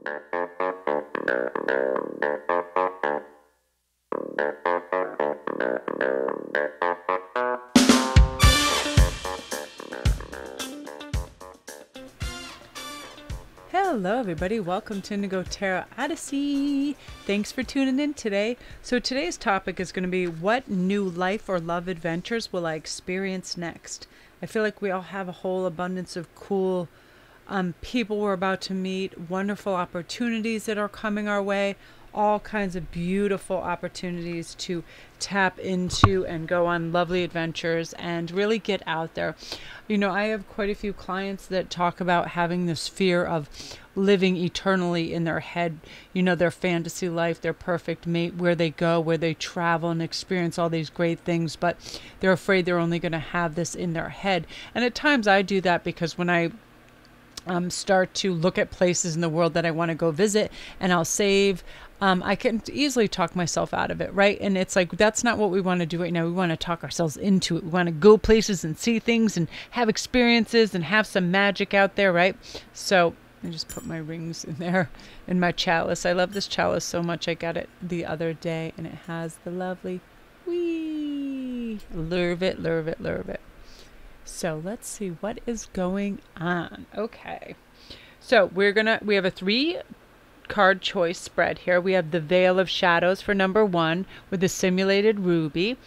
Hello everybody, welcome to Indigo Tarot Odyssey. Thanks for tuning in today. So today's topic is going to be, what new life or love adventures will I experience next? I feel like we all have a whole abundance of cool people we're about to meet, wonderful opportunities that are coming our way, all kinds of beautiful opportunities to tap into and go on lovely adventures and really get out there. You know, I have quite a few clients that talk about having this fear of living eternally in their head, you know, their fantasy life, their perfect mate, where they go, where they travel and experience all these great things, but they're afraid they're only going to have this in their head. And at times I do that because when I start to look at places in the world that I want to go visit, and I'll save, I can easily talk myself out of it, right? And it's like, that's not what we want to do right now. We want to talk ourselves into it. We want to go places and see things and have experiences and have some magic out there, right? So I just put my rings in there in my chalice. I love this chalice so much. I got it the other day, and it has the lovely wee lurvet, lurvet, lurvet. So let's see what is going on. Okay, so we have a 3-card choice spread here. We have the Veil of Shadows for number 1 with the simulated ruby.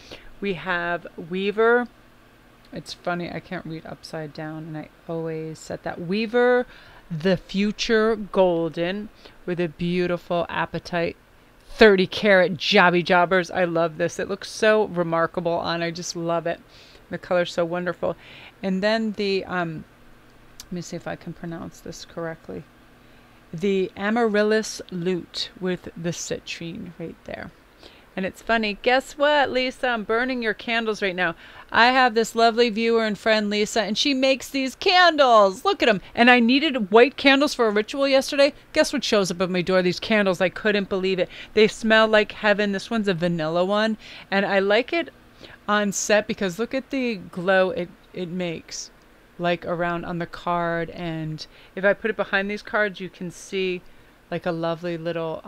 We have Weaver. It's funny, I can't read upside down, and I always set that. Weaver the Future Golden with a beautiful Appetite 30 karat jobby jobbers. I love this. It looks so remarkable on. I just love it. The color's so wonderful. And then the let me see if I can pronounce this correctly. The Amaryllis Lute with the citrine right there. And it's funny, guess what, Lisa? I'm burning your candles right now. I have this lovely viewer and friend, Lisa, and she makes these candles. Look at them. And I needed white candles for a ritual yesterday. Guess what shows up at my door? These candles. I couldn't believe it. They smell like heaven. This one's a vanilla one. And I like it on set because look at the glow it makes, like around on the card. And if I put it behind these cards, you can see like a lovely little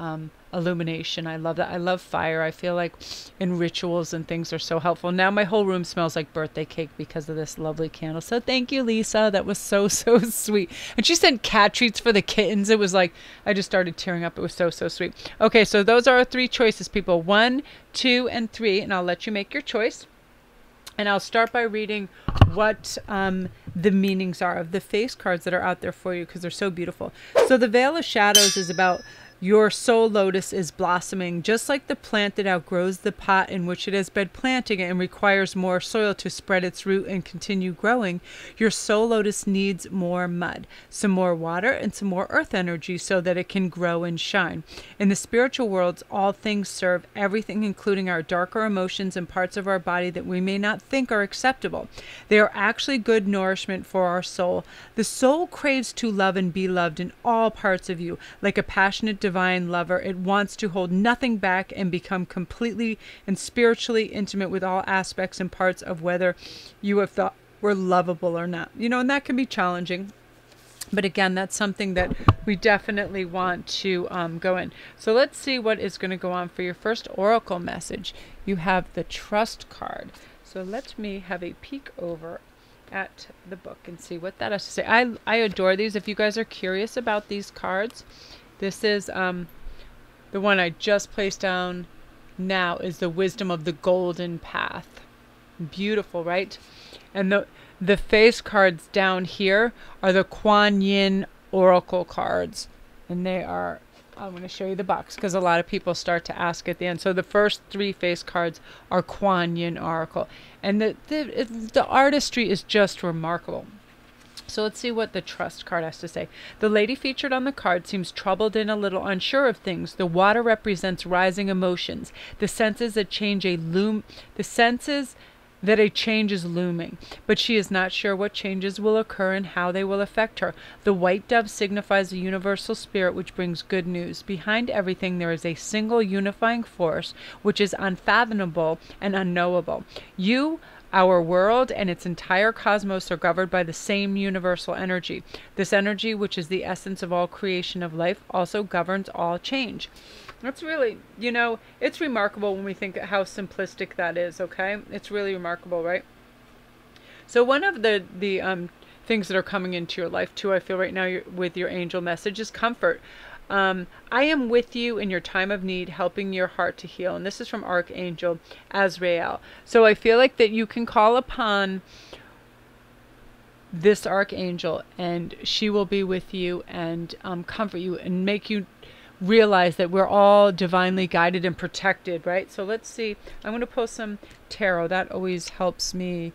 illumination. I love that. I love fire. I feel like in rituals and things are so helpful. Now my whole room smells like birthday cake because of this lovely candle. So thank you, Lisa. That was so sweet. And she sent cat treats for the kittens. It was like, I just started tearing up. It was so sweet. Okay, so those are our 3 choices, people. 1, 2, and 3. And I'll let you make your choice. And I'll start by reading what the meanings are of the face cards that are out there for you, because they're so beautiful. So the Veil of Shadows is about your soul lotus is blossoming, just like the plant that outgrows the pot in which it has been planting and requires more soil to spread its root and continue growing. Your soul lotus needs more mud, some more water, and some more earth energy so that it can grow and shine. In the spiritual worlds, all things serve everything, including our darker emotions and parts of our body that we may not think are acceptable. They are actually good nourishment for our soul. The soul craves to love and be loved in all parts of you, like a passionate divine lover. It wants to hold nothing back and become completely and spiritually intimate with all aspects and parts of whether you have thought were lovable or not. You know, and that can be challenging. But again, that's something that we definitely want to go in. So let's see what is going to go on for your first oracle message. You have the Trust card. So let me have a peek over at the book and see what that has to say. I adore these. If you guys are curious about these cards, this is the one I just placed down now is the Wisdom of the Golden Path. Beautiful, right? And the face cards down here are the Kuan Yin Oracle cards. And they are, I'm going to show you the box because a lot of people start to ask at the end. So the first 3 face cards are Kuan Yin Oracle. And the artistry is just remarkable. So let's see what the Trust card has to say. The lady featured on the card seems troubled and a little unsure of things. The water represents rising emotions. The senses that a change is looming, but she is not sure what changes will occur and how they will affect her. The white dove signifies a universal spirit which brings good news. Behind everything there is a single unifying force which is unfathomable and unknowable. You Our world and its entire cosmos are governed by the same universal energy. This energy, which is the essence of all creation of life, also governs all change. That's really, it's remarkable when we think how simplistic that is, okay? It's really remarkable, right? So one of the things that are coming into your life too, I feel right now with your angel message, is comfort. I am with you in your time of need, helping your heart to heal. And this is from Archangel Azrael. So I feel like that you can call upon this archangel and she will be with you and comfort you and make you realize that we're all divinely guided and protected, right? So let's see. I'm going to post some tarot. That always helps me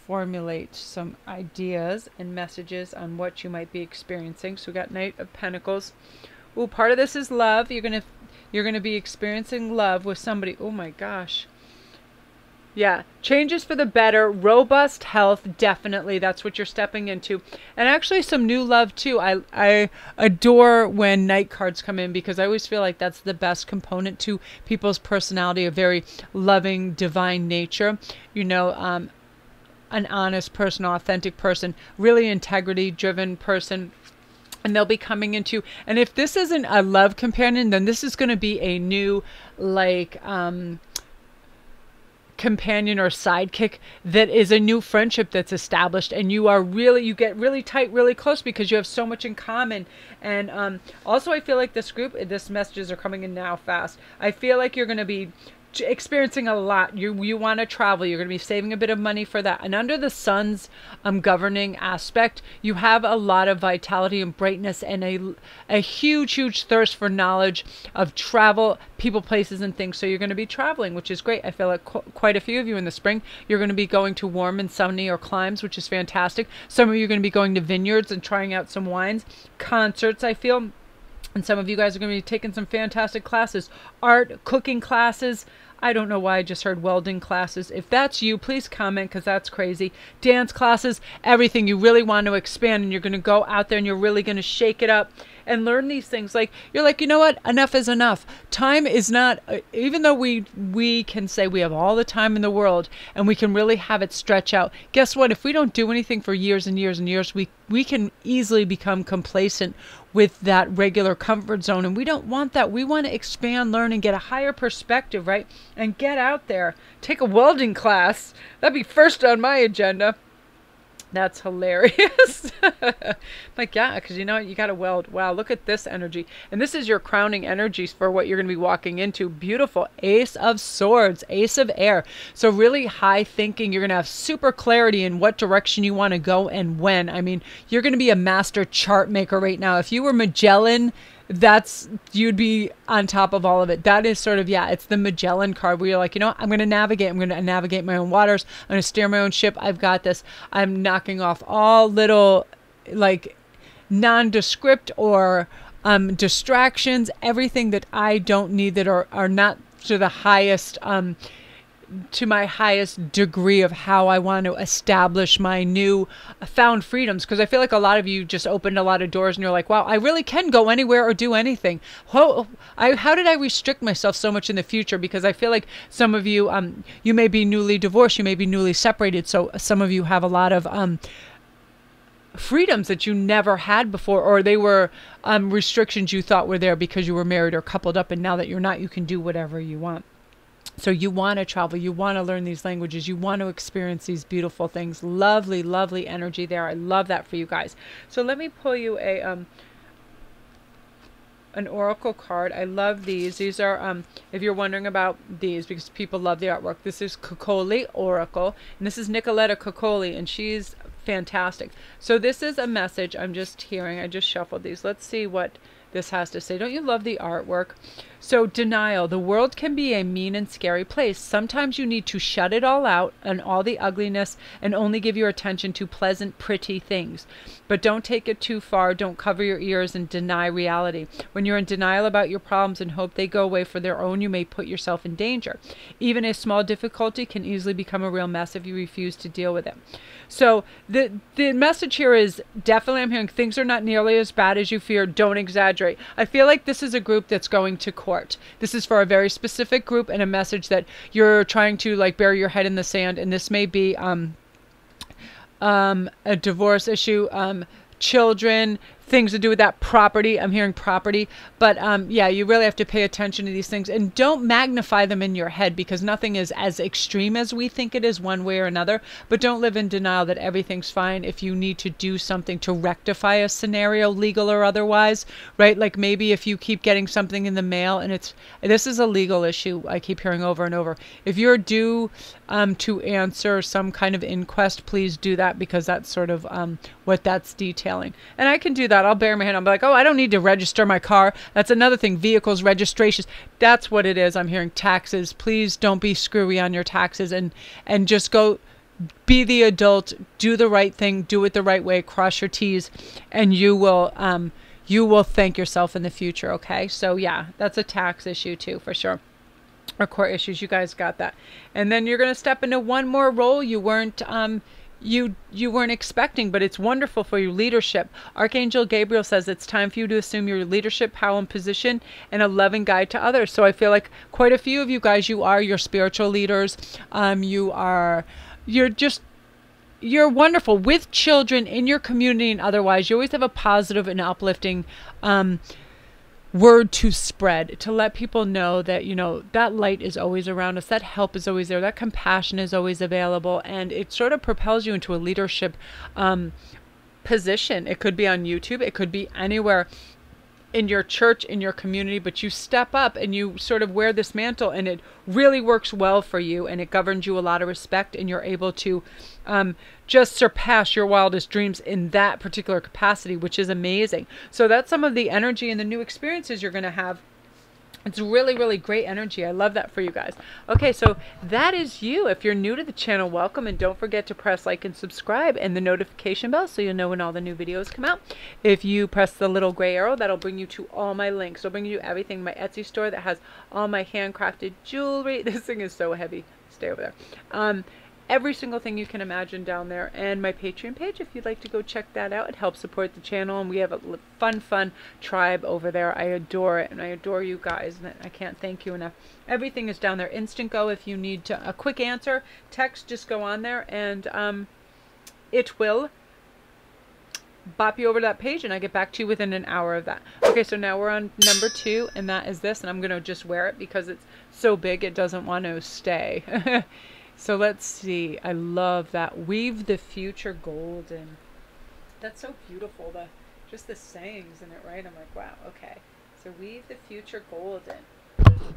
formulate some ideas and messages on what you might be experiencing. So we got Knight of Pentacles. Oh, part of this is love. You're gonna be experiencing love with somebody. Oh my gosh. Yeah, changes for the better, robust health, definitely. That's what you're stepping into. And actually some new love too. I adore when night cards come in because I always feel like that's the best component to people's personality, a very loving, divine nature. An honest person, authentic person, really integrity-driven person. And they'll be coming into, and if this isn't a love companion, then this is going to be a new, companion or sidekick that is a new friendship that's established, and you get really tight, really close because you have so much in common. And also I feel like this messages are coming in now fast. I feel like you're going to be experiencing a lot. You want to travel. You're going to be saving a bit of money for that. And under the sun's governing aspect, you have a lot of vitality and brightness and a huge thirst for knowledge of travel, people, places, and things. So you're going to be traveling, which is great. I feel like quite a few of you in the spring, you're going to be going to warm and sunny or climes, which is fantastic. Some of you are going to be going to vineyards and trying out some wines, concerts, I feel. And some of you guys are going to be taking some fantastic classes, art, cooking classes. I don't know why I just heard welding classes. If that's you, please comment because that's crazy. Dance classes, everything. You really want to expand and you're going to go out there and you're really going to shake it up and learn these things. You're like, you know what? Enough is enough. Time is not, even though we can say we have all the time in the world and we can really have it stretch out. Guess what? If we don't do anything for years and years and years, we can easily become complacent with that regular comfort zone. And we don't want that. We want to expand, learn, and get a higher perspective, right? And get out there. Take a welding class. That'd be first on my agenda. That's hilarious. Yeah, because you got to weld. Wow, look at this energy. And this is your crowning energies for what you're going to be walking into. Beautiful. Ace of Swords, Ace of Air. So really high thinking. You're going to have super clarity in what direction you want to go and when. I mean, you're going to be a master chart maker right now. If you were Magellan, you'd be on top of all of it. That is sort of, it's the Magellan card where you're like, I'm going to navigate my own waters. I'm going to steer my own ship. I've got this. I'm knocking off all little nondescript or distractions, everything that I don't need that are not to the highest, to my highest degree of how I want to establish my new found freedoms. Because I feel like a lot of you just opened a lot of doors and you're like, wow, I really can go anywhere or do anything. How did I restrict myself so much in the future? Because I feel like some of you, you may be newly divorced, you may be newly separated. So some of you have a lot of freedoms that you never had before, or they were restrictions you thought were there because you were married or coupled up, and now that you're not, you can do whatever you want. So you want to travel, you want to learn these languages, you want to experience these beautiful things. Lovely, lovely energy there. I love that for you guys. So let me pull you an oracle card. I love these. These are, if you're wondering about these, because people love the artwork, this is Kokoli Oracle, and this is Nicoletta Kokoli, and she's fantastic. So this is a message I'm just hearing. I just shuffled these. Let's see what this has to say. Don't you love the artwork? So denial. The world can be a mean and scary place. Sometimes you need to shut it all out and all the ugliness and only give your attention to pleasant, pretty things. But don't take it too far. Don't cover your ears and deny reality. When you're in denial about your problems and hope they go away for their own, you may put yourself in danger. Even a small difficulty can easily become a real mess if you refuse to deal with it. So the message here is definitely, I'm hearing things are not nearly as bad as you fear. Don't exaggerate. magistrate. I feel like this is a group that's going to court. This is for a very specific group and a message that you're trying to like bury your head in the sand. And this may be a divorce issue, children, things to do with that, property. I'm hearing property, but yeah, you really have to pay attention to these things and don't magnify them in your head, because nothing is as extreme as we think it is one way or another. But don't live in denial that everything's fine if you need to do something to rectify a scenario, legal or otherwise, right? Like maybe if you keep getting something in the mail and this is a legal issue I keep hearing over and over. If you're due to answer some kind of inquest, please do that, because that's sort of what that's detailing. And I can do that. I'll bury my hand. I'll be like, oh, I don't need to register my car. That's another thing. Vehicles, registrations. That's what it is. I'm hearing taxes. Please don't be screwy on your taxes, and just go be the adult, do the right thing, do it the right way, cross your T's, and you will thank yourself in the future. Okay. So yeah, that's a tax issue too, for sure. Or court issues. You guys got that. And then you're going to step into one more role you weren't you weren't expecting, but it's wonderful for your leadership. Archangel Gabriel says it's time for you to assume your leadership, power, and position, and a loving guide to others. So I feel like quite a few of you guys, you are your spiritual leaders. You're wonderful with children in your community and otherwise. You always have a positive and uplifting word to spread, to let people know that, you know, that light is always around us, that help is always there, that compassion is always available, and it sort of propels you into a leadership position. It could be on YouTube, it could be anywhere in your church, in your community, but you step up and you sort of wear this mantle, and it really works well for you, and it governs you a lot of respect, and you're able to just surpass your wildest dreams in that particular capacity, which is amazing. So that's some of the energy and the new experiences you're going to have. It's really, really great energy. I love that for you guys. Okay, so that is you. If you're new to the channel, welcome. And don't forget to press like and subscribe and the notification bell so you'll know when all the new videos come out. If you press the little gray arrow, that'll bring you to all my links. It'll bring you everything. My Etsy store that has all my handcrafted jewelry. This thing is so heavy. Stay over there. Every single thing you can imagine down there, and my Patreon page if you'd like to go check that out. It helps support the channel, and we have a fun tribe over there. I adore it, and I adore you guys, and I can't thank you enough. Everything is down there. Instantgo, if you need a quick answer, text, just go on there, and it will bop you over to that page, and I get back to you within an hour of that. Okay, so now we're on number 2, and that is this, and I'm going to just wear it because it's so big it doesn't want to stay. So let's see. I love that. Weave the future golden. That's so beautiful. Just the sayings in it, right? I'm like, wow, okay. So weave the future golden.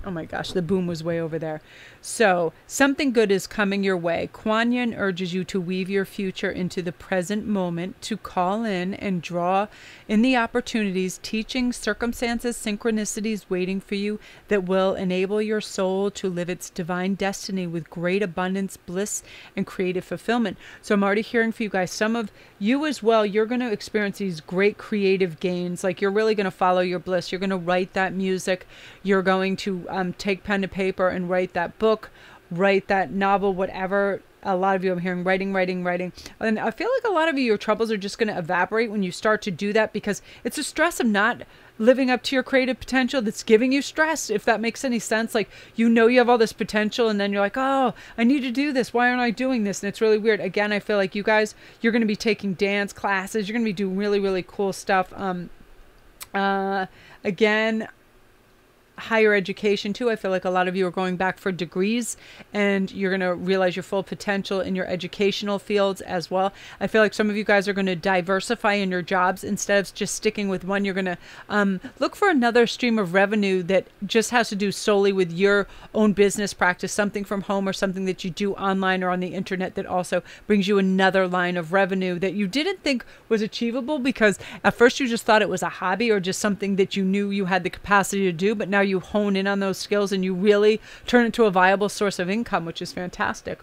Oh my gosh, the boom was way over there. So something good is coming your way. Kuan Yin urges you to weave your future into the present moment, to call in and draw in the opportunities, teachings, circumstances, synchronicities waiting for you that will enable your soul to live its divine destiny with great abundance, bliss, and creative fulfillment. So I'm already hearing for you guys, some of you as well, you're going to experience these great creative gains. Like you're really going to follow your bliss. You're going to write that music. You're going to take pen to paper and write that book, write that novel, whatever. A lot of you, I'm hearing writing. And I feel like a lot of you, your troubles are just going to evaporate when you start to do that, because it's the stress of not living up to your creative potential that's giving you stress, if that makes any sense. Like, you know, you have all this potential, and then you're like, oh, I need to do this. Why aren't I doing this? And it's really weird. Again, I feel like you guys, you're going to be taking dance classes. You're going to be doing really, really cool stuff. Again, higher education too. I feel like a lot of you are going back for degrees, and you're going to realize your full potential in your educational fields as well. I feel like some of you guys are going to diversify in your jobs. Instead of just sticking with one, you're going to look for another stream of revenue that just has to do solely with your own business practice, something from home or something that you do online or on the internet that also brings you another line of revenue that you didn't think was achievable, because at first you just thought it was a hobby or just something that you knew you had the capacity to do, but now you hone in on those skills and you really turn it into a viable source of income, which is fantastic.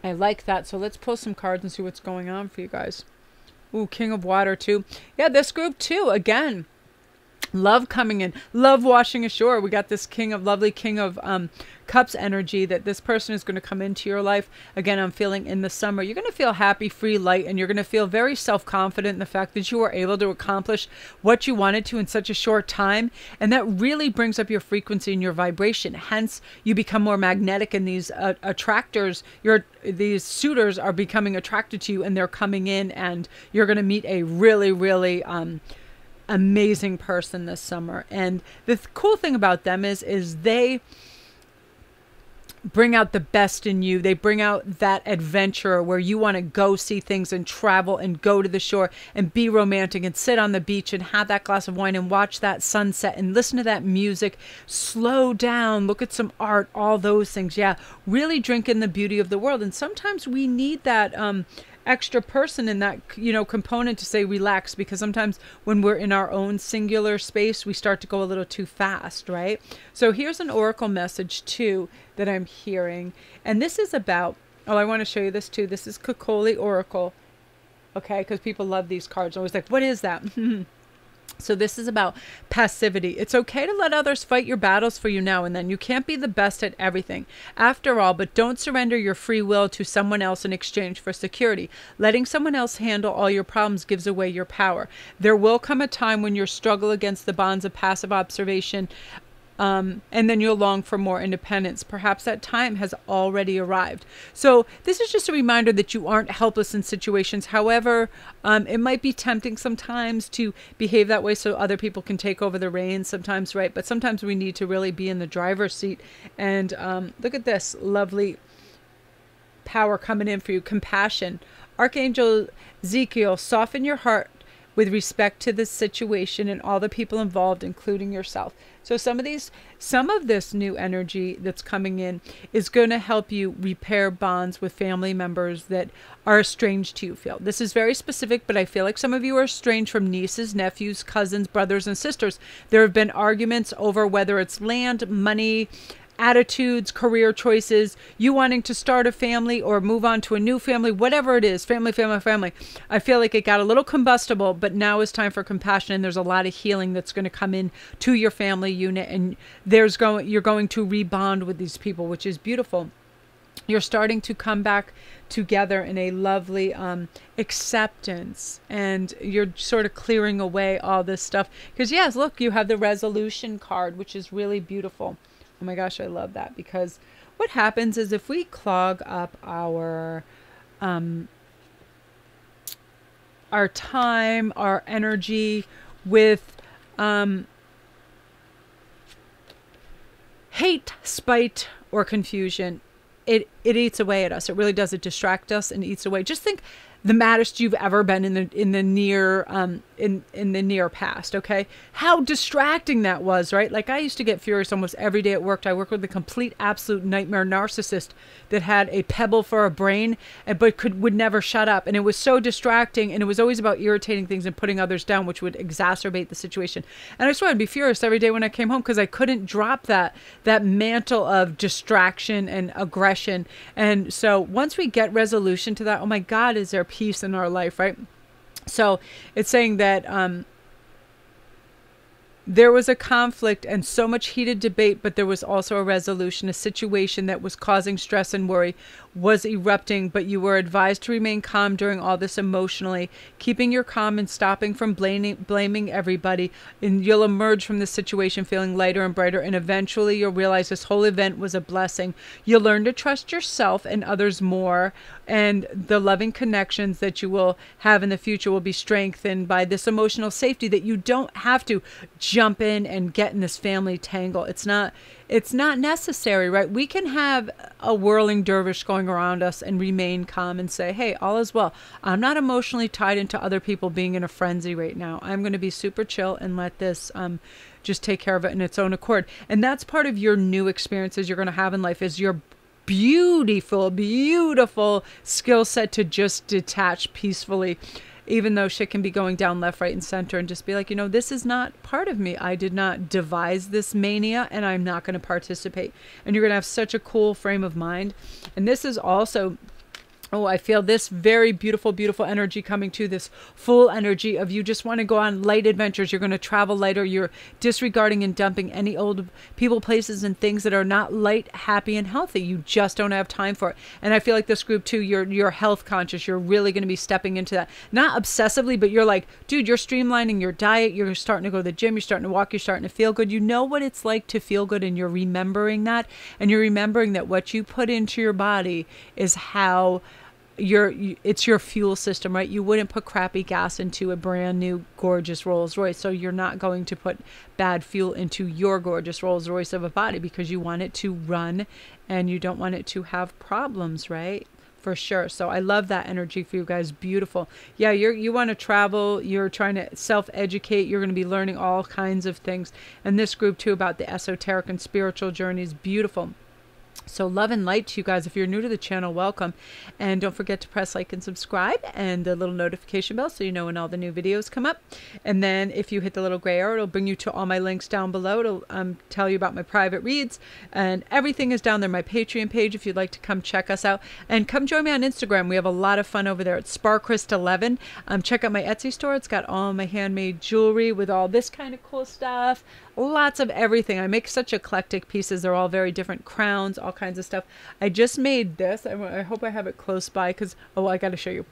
I like that. So let's pull some cards and see what's going on for you guys. Ooh, King of Water too. Yeah, this group too. Again, Love coming in, love washing ashore. We got this lovely king of cups energy that this person is going to come into your life. Again, I'm feeling in the summer, you're going to feel happy, free, light, and you're going to feel very self-confident in the fact that you were able to accomplish what you wanted to in such a short time. And that really brings up your frequency and your vibration. Hence, you become more magnetic, and these attractors, these suitors are becoming attracted to you, and they're coming in, and you're going to meet a really, really amazing person this summer. And the cool thing about them is they bring out the best in you. They bring out that adventurer where you want to go see things and travel and go to the shore and be romantic and sit on the beach and have that glass of wine and watch that sunset and listen to that music, slow down, look at some art, all those things. Yeah, really drink in the beauty of the world. And sometimes we need that extra person in that, component to say relax, because sometimes when we're in our own singular space, we start to go a little too fast, right? So here's an oracle message too that I'm hearing, and this is about, I want to show you this too. This is Kokoli Oracle, okay, because people love these cards. I was like, what is that? So this is about passivity. It's okay to let others fight your battles for you now and then. You can't be the best at everything, after all, but don't surrender your free will to someone else in exchange for security. Letting someone else handle all your problems gives away your power. There will come a time when you'll struggle against the bonds of passive observation, and then you'll long for more independence. Perhaps that time has already arrived. So this is just a reminder that you aren't helpless in situations. However, it might be tempting sometimes to behave that way so other people can take over the reins sometimes, right? But sometimes we need to really be in the driver's seat. And look at this lovely power coming in for you. Compassion. Archangel Ezekiel, soften your heart with respect to this situation and all the people involved, including yourself. So some of this new energy that's coming in is going to help you repair bonds with family members that are estranged to you. This is very specific, but I feel like some of you are estranged from nieces, nephews, cousins, brothers, and sisters. There have been arguments over whether it's land, money, attitudes, career choices, you wanting to start a family or move on to a new family, whatever it is, family. I feel like it got a little combustible, but now is time for compassion, and there's a lot of healing that's going to come in to your family unit, and you're going to rebond with these people, which is beautiful. You're starting to come back together in a lovely acceptance, and you're sort of clearing away all this stuff. Because yes, look, you have the resolution card, which is really beautiful. Oh my gosh, I love that, because what happens is if we clog up our time, our energy with hate, spite, or confusion, it eats away at us. It really does. It distracts us and eats away. Just think the maddest you've ever been in the near past, okay? How distracting that was, right? Like, I used to get furious almost every day at work. I worked with a complete absolute nightmare narcissist that had a pebble for a brain, but would never shut up. And it was so distracting, and it was always about irritating things and putting others down, which would exacerbate the situation. And I swear I'd be furious every day when I came home, because I couldn't drop that mantle of distraction and aggression. And so once we get resolution to that, oh my God, is there peace in our life, right? So it's saying that there was a conflict and so much heated debate, but there was also a resolution. A situation that was causing stress and worry was erupting, but you were advised to remain calm during all this emotionally, keeping your calm and stopping from blaming everybody. And you'll emerge from this situation feeling lighter and brighter, and eventually you'll realize this whole event was a blessing. You'll learn to trust yourself and others more, and the loving connections that you will have in the future will be strengthened by this emotional safety, that you don't have to jump in and get in this family tangle. It's not necessary, right? We can have a whirling dervish going around us and remain calm and say, hey, all is well. I'm not emotionally tied into other people being in a frenzy right now. I'm going to be super chill and let this just take care of it in its own accord. And that's part of your new experiences you're going to have in life, is your beautiful skill set to just detach peacefully, even though shit can be going down left, right, and center, and just be like, this is not part of me. I did not devise this mania, and I'm not going to participate. And you're going to have such a cool frame of mind. And this is also Oh, I feel this very beautiful, beautiful energy coming to this full energy of you just want to go on light adventures. You're going to travel lighter. You're disregarding and dumping any old people, places, and things that are not light, happy, and healthy. You just don't have time for it. And I feel like this group too, you're health conscious. You're really going to be stepping into that. Not obsessively, but you're like, dude, you're streamlining your diet. You're starting to go to the gym. You're starting to walk. You're starting to feel good. You know what it's like to feel good, and you're remembering that. And you're remembering that what you put into your body is how it's your fuel system, right? You wouldn't put crappy gas into a brand new gorgeous Rolls Royce, so you're not going to put bad fuel into your gorgeous Rolls Royce of a body because you want it to run and you don't want it to have problems, right? For sure. So I love that energy for you guys. Beautiful. Yeah, you want to travel. You're trying to self-educate. You're going to be learning all kinds of things. And this group too about the esoteric and spiritual journeys. Beautiful. So love and light to you guys. If you're new to the channel, welcome. And don't forget to press like and subscribe and the little notification bell so you know when all the new videos come up. And then if you hit the little gray arrow, it'll bring you to all my links down below. It'll tell you about my private reads and everything is down there. My Patreon page if you'd like to come check us out. And come join me on Instagram. We have a lot of fun over there. It's Sparkrist11. Check out my Etsy store. It's got all my handmade jewelry with all this kind of cool stuff. Lots of everything. I make such eclectic pieces. They're all very different crowns, all kinds of stuff. I just made this. I hope I have it close by because, oh, I got to show you.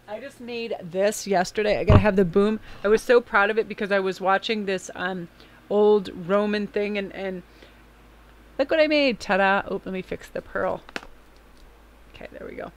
I just made this yesterday. I got to have the boom. I was so proud of it because I was watching this old Roman thing and look what I made. Ta-da. Oh, let me fix the pearl. Okay, there we go.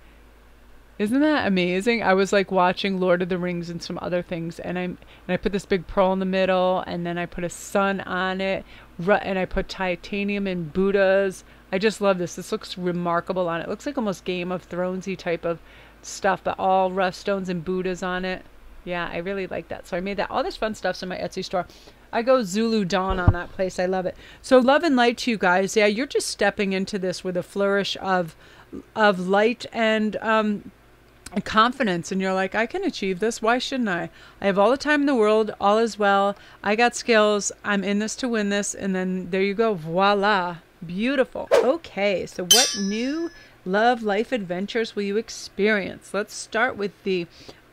Isn't that amazing? I was like watching Lord of the Rings and some other things, and I put this big pearl in the middle, and then I put a sun on it, and I put titanium and Buddhas. I just love this. This looks remarkable on it. It looks like almost Game of Thronesy type of stuff, but all rough stones and Buddhas on it. Yeah, I really like that. So I made that. All this fun stuff's in my Etsy store. I go Zulu Dawn on that place. I love it. So love and light to you guys. Yeah, you're just stepping into this with a flourish of light and confidence, and you're like, I can achieve this. Why shouldn't I? I have all the time in the world. All is well. I got skills. I'm in this to win this. And then there you go. Voila. Beautiful. Okay, so what new love life adventures will you experience? Let's start with the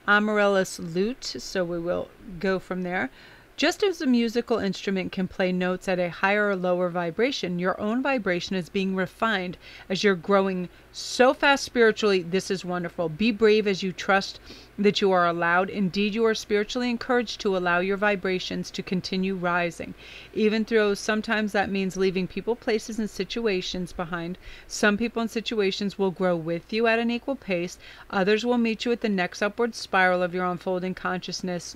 Amaryllis Lute. So we will go from there. Just as a musical instrument can play notes at a higher or lower vibration, your own vibration is being refined as you're growing so fast spiritually. This is wonderful. Be brave as you trust that you are allowed. Indeed, you are spiritually encouraged to allow your vibrations to continue rising. Even though sometimes that means leaving people, places, and situations behind. Some people and situations will grow with you at an equal pace. Others will meet you at the next upward spiral of your unfolding consciousness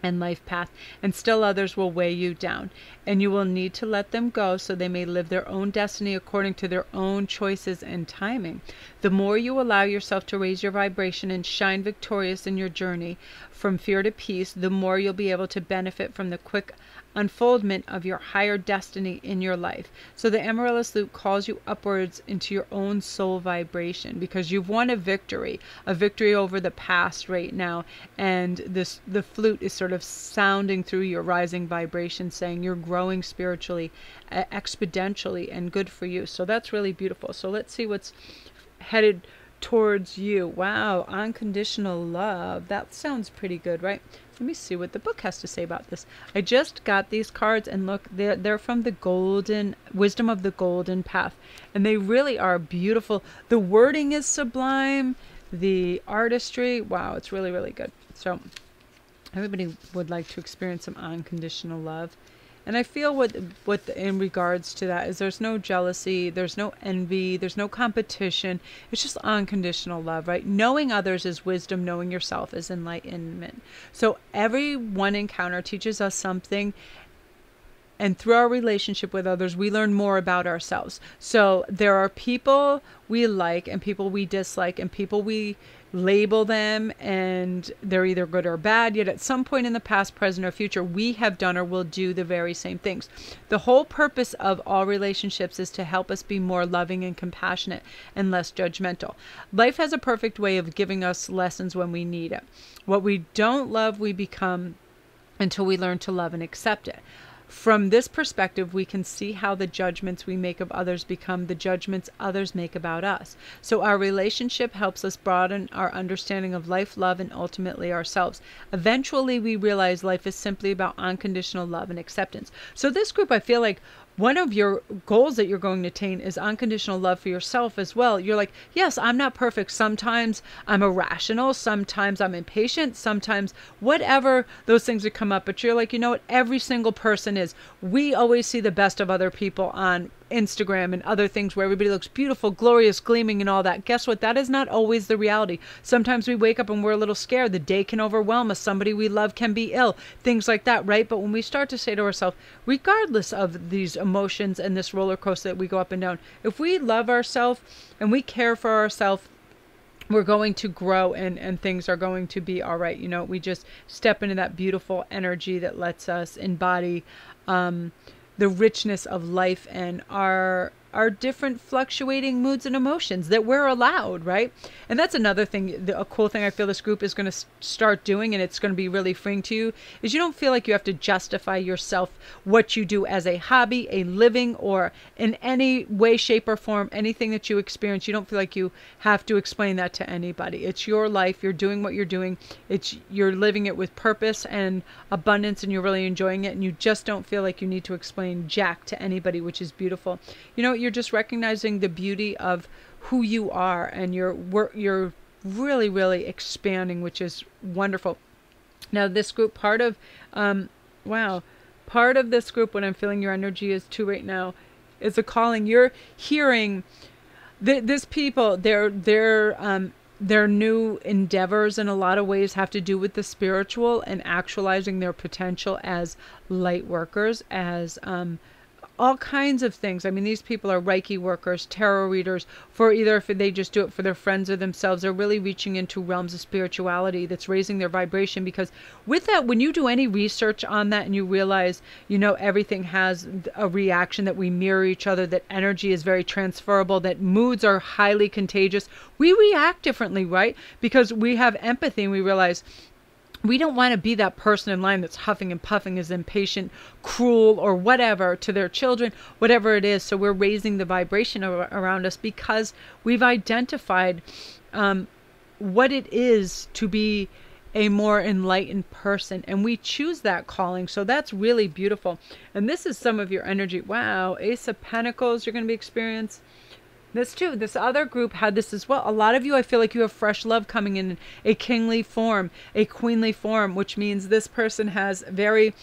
and life path, and still others will weigh you down, and you will need to let them go so they may live their own destiny according to their own choices and timing. The more you allow yourself to raise your vibration and shine victorious in your journey from fear to peace, the more you'll be able to benefit from the quick unfoldment of your higher destiny in your life. So the Amaryllis Lute calls you upwards into your own soul vibration because you've won a victory over the past right now, and the flute is sort of sounding through your rising vibration, saying you're growing spiritually exponentially, and good for you. So that's really beautiful. So let's see what's headed towards you. Wow, unconditional love. That sounds pretty good, right? Let me see what the book has to say about this. I just got these cards, and look, they're from the Golden Wisdom of the Golden Path, and they really are beautiful. The wording is sublime. The artistry, wow, it's really, really good. So everybody would like to experience some unconditional love. And I feel what in regards to that is there's no jealousy, there's no envy, there's no competition. It's just unconditional love, right? Knowing others is wisdom, knowing yourself is enlightenment. So every one encounter teaches us something, and through our relationship with others, we learn more about ourselves. So there are people we like and people we dislike, and people we label them, and they're either good or bad, yet at some point in the past, present, or future, we have done or will do the very same things. The whole purpose of all relationships is to help us be more loving and compassionate and less judgmental. Life has a perfect way of giving us lessons when we need it. What we don't love, we become until we learn to love and accept it. From this perspective, we can see how the judgments we make of others become the judgments others make about us. So our relationship helps us broaden our understanding of life, love, and ultimately ourselves. Eventually, we realize life is simply about unconditional love and acceptance. So this group, I feel like one of your goals that you're going to attain is unconditional love for yourself as well. You're like, yes, I'm not perfect. Sometimes I'm irrational. Sometimes I'm impatient. Sometimes whatever those things that come up. But you're like, you know what? Every single person is. We always see the best of other people on Instagram and other things where everybody looks beautiful, glorious, gleaming and all that. Guess what? That is not always the reality. Sometimes we wake up and we're a little scared. The day can overwhelm us. Somebody we love can be ill. Things like that, right? But when we start to say to ourselves, regardless of these emotions and this roller coaster that we go up and down, if we love ourselves and we care for ourselves, we're going to grow and things are going to be all right. You know, we just step into that beautiful energy that lets us embody the richness of life and our different fluctuating moods and emotions that we're allowed, right? And that's another thing, a cool thing I feel this group is going to start doing, and it's going to be really freeing to you, is you don't feel like you have to justify yourself, what you do as a hobby, a living, or in any way, shape, or form, anything that you experience. You don't feel like you have to explain that to anybody. It's your life. You're doing what you're doing. You're living it with purpose and abundance, and you're really enjoying it, and you just don't feel like you need to explain jack to anybody, which is beautiful. You know, you're just recognizing the beauty of who you are, and you're really, really expanding, which is wonderful. Now, this group, part of this group, what I'm feeling your energy is too right now, is a calling. You're hearing this people, their new endeavors in a lot of ways have to do with the spiritual and actualizing their potential as light workers, as all kinds of things. I mean, these people are Reiki workers, tarot readers, for either if they just do it for their friends or themselves, they're really reaching into realms of spirituality that's raising their vibration. Because with that, when you do any research on that and you realize, you know, everything has a reaction, that we mirror each other, that energy is very transferable, that moods are highly contagious, we react differently, right? Because we have empathy and we realize we don't want to be that person in line that's huffing and puffing, is impatient, cruel, or whatever to their children, whatever it is. So we're raising the vibration around us because we've identified what it is to be a more enlightened person, and we choose that calling. So that's really beautiful. And this is some of your energy. Wow, Ace of Pentacles, you're going to be experiencing this too. This other group had this as well. A lot of you, I feel like you have fresh love coming in a kingly form, a queenly form, which means this person has very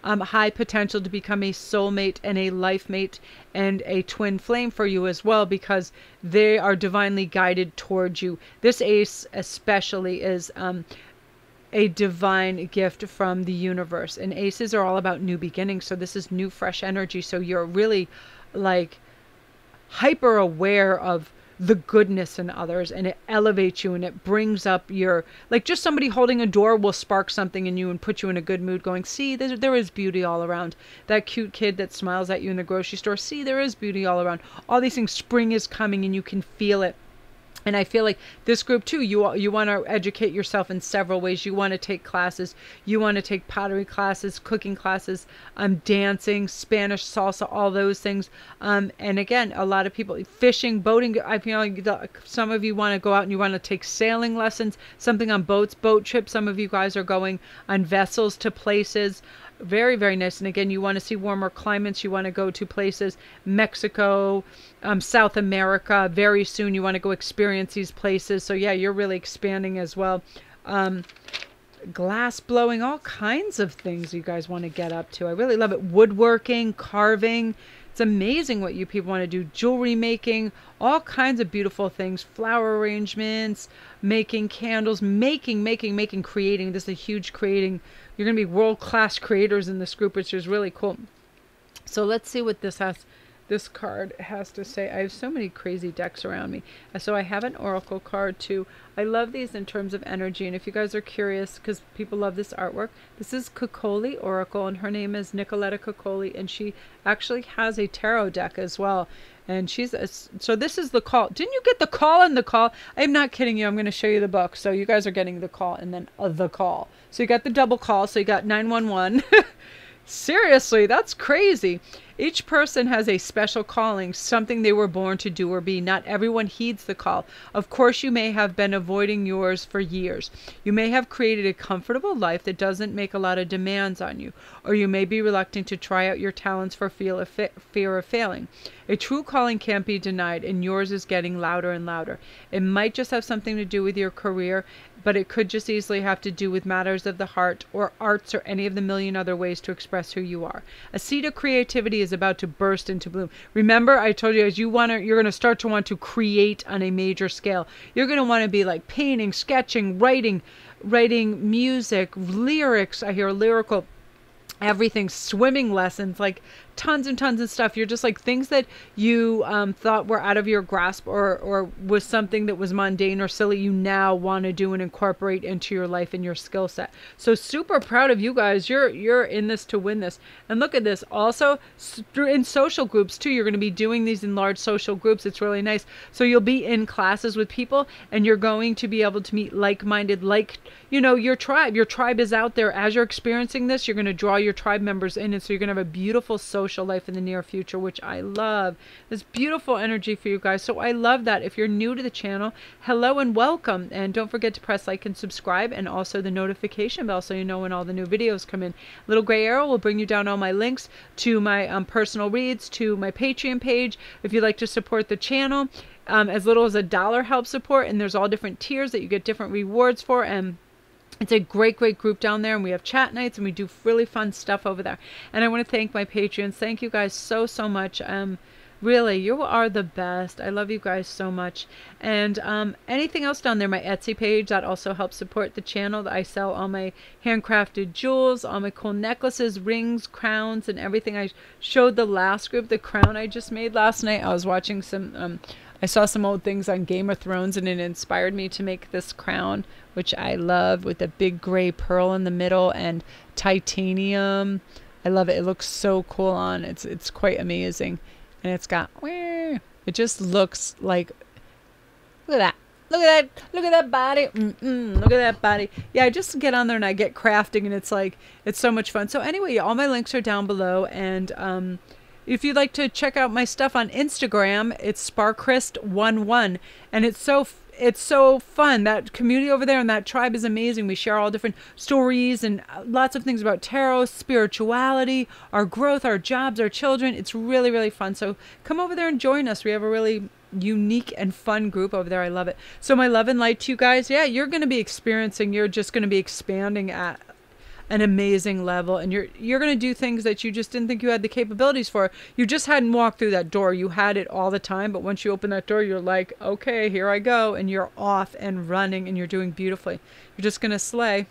high potential to become a soulmate and a life mate and a twin flame for you as well, because they are divinely guided towards you. This ace especially is a divine gift from the universe, and aces are all about new beginnings. So this is new, fresh energy. So you're really like hyper aware of the goodness in others, and it elevates you and it brings up your, like, just somebody holding a door will spark something in you and put you in a good mood, going, see, there is beauty all around. That cute kid that smiles at you in the grocery store, see, there is beauty all around. All these things, spring is coming and you can feel it. And I feel like this group too, you want to educate yourself in several ways. You want to take classes. You want to take pottery classes, cooking classes, dancing, Spanish, salsa, all those things. And again, a lot of people, fishing, boating. I feel like some of you want to go out and you want to take sailing lessons, something on boats, boat trips. Some of you guys are going on vessels to places. Very, very nice. And again, you want to see warmer climates. You want to go to places, Mexico, South America. Very soon you want to go experience these places. So yeah, you're really expanding as well. Glass blowing, all kinds of things you guys want to get up to. I really love it. Woodworking, carving. It's amazing what you people want to do. Jewelry making, all kinds of beautiful things. Flower arrangements, making candles, making, creating. This is a huge creating. You're going to be world-class creators in this group, which is really cool. So let's see what this card has to say. I have so many crazy decks around me. So I have an oracle card too. I love these in terms of energy. And if you guys are curious, because people love this artwork, this is Kokoli Oracle, and her name is Nicoletta Kokoli, and she actually has a tarot deck as well. And so this is the call. Didn't you get the call in the call? I'm not kidding you. I'm going to show you the book. So you guys are getting the call and then the call. So you got the double call. So you got 911. Seriously, that's crazy. Each person has a special calling, something they were born to do or be. Not everyone heeds the call. Of course, you may have been avoiding yours for years. You may have created a comfortable life that doesn't make a lot of demands on you, or you may be reluctant to try out your talents for fear of failing. A true calling can't be denied, and yours is getting louder and louder. It might just have something to do with your career, but it could just easily have to do with matters of the heart or arts or any of the million other ways to express who you are. A seed of creativity is about to burst into bloom. Remember, I told you, as you're going to start to want to create on a major scale. You're going to want to be like painting, sketching, writing music, lyrics. I hear lyrical, everything, swimming lessons, like tons and tons of stuff. You're just like things that you thought were out of your grasp or was something that was mundane or silly, you now want to do and incorporate into your life and your skill set. So super proud of you guys. You're in this to win this. And look at this. Also in social groups too. You're going to be doing these in large social groups. It's really nice. So you'll be in classes with people and you're going to be able to meet like-minded, your tribe. Your tribe is out there. As you're experiencing this, you're going to draw your tribe members in, and so you're going to have a beautiful social life in the near future, which I love. This beautiful energy for you guys. So I love that. If you're new to the channel, hello and welcome. And don't forget to press like and subscribe, and also the notification bell so you know when all the new videos come in. Little gray arrow will bring you down all my links to my personal reads, to my Patreon page. If you'd like to support the channel, as little as $1 helps support, and there's all different tiers that you get different rewards for, and it's a great group down there, and we have chat nights, and we do really fun stuff over there. And I want to thank my Patreons. Thank you guys so much. Really, you are the best. I love you guys so much. And anything else down there, my Etsy page, that also helps support the channel. I sell all my handcrafted jewels, all my cool necklaces, rings, crowns, and everything. I showed the last group the crown I just made last night. I was watching some... I saw some old things on Game of Thrones, and it inspired me to make this crown, which I love, with a big gray pearl in the middle and titanium. I love it. It looks so cool on. It's quite amazing. And it's got, it just looks like, look at that. Look at that. Look at that body. Look at that body. Yeah, I just get on there and I get crafting, and it's like, it's so much fun. So anyway, all my links are down below, and if you'd like to check out my stuff on Instagram, it's Sparkrist11, and it's so fun. That community over there and that tribe is amazing. We share all different stories and lots of things about tarot, spirituality, our growth, our jobs, our children. It's really fun. So come over there and join us. We have a really unique and fun group over there. I love it. So my love and light to you guys. Yeah, you're going to be experiencing, you're just going to be expanding at an amazing level, and you're going to do things that you just didn't think you had the capabilities for. You just hadn't walked through that door. You had it all the time, but once you open that door, you're like, okay, here I go, and you're off and running, and you're doing beautifully. You're just going to slay.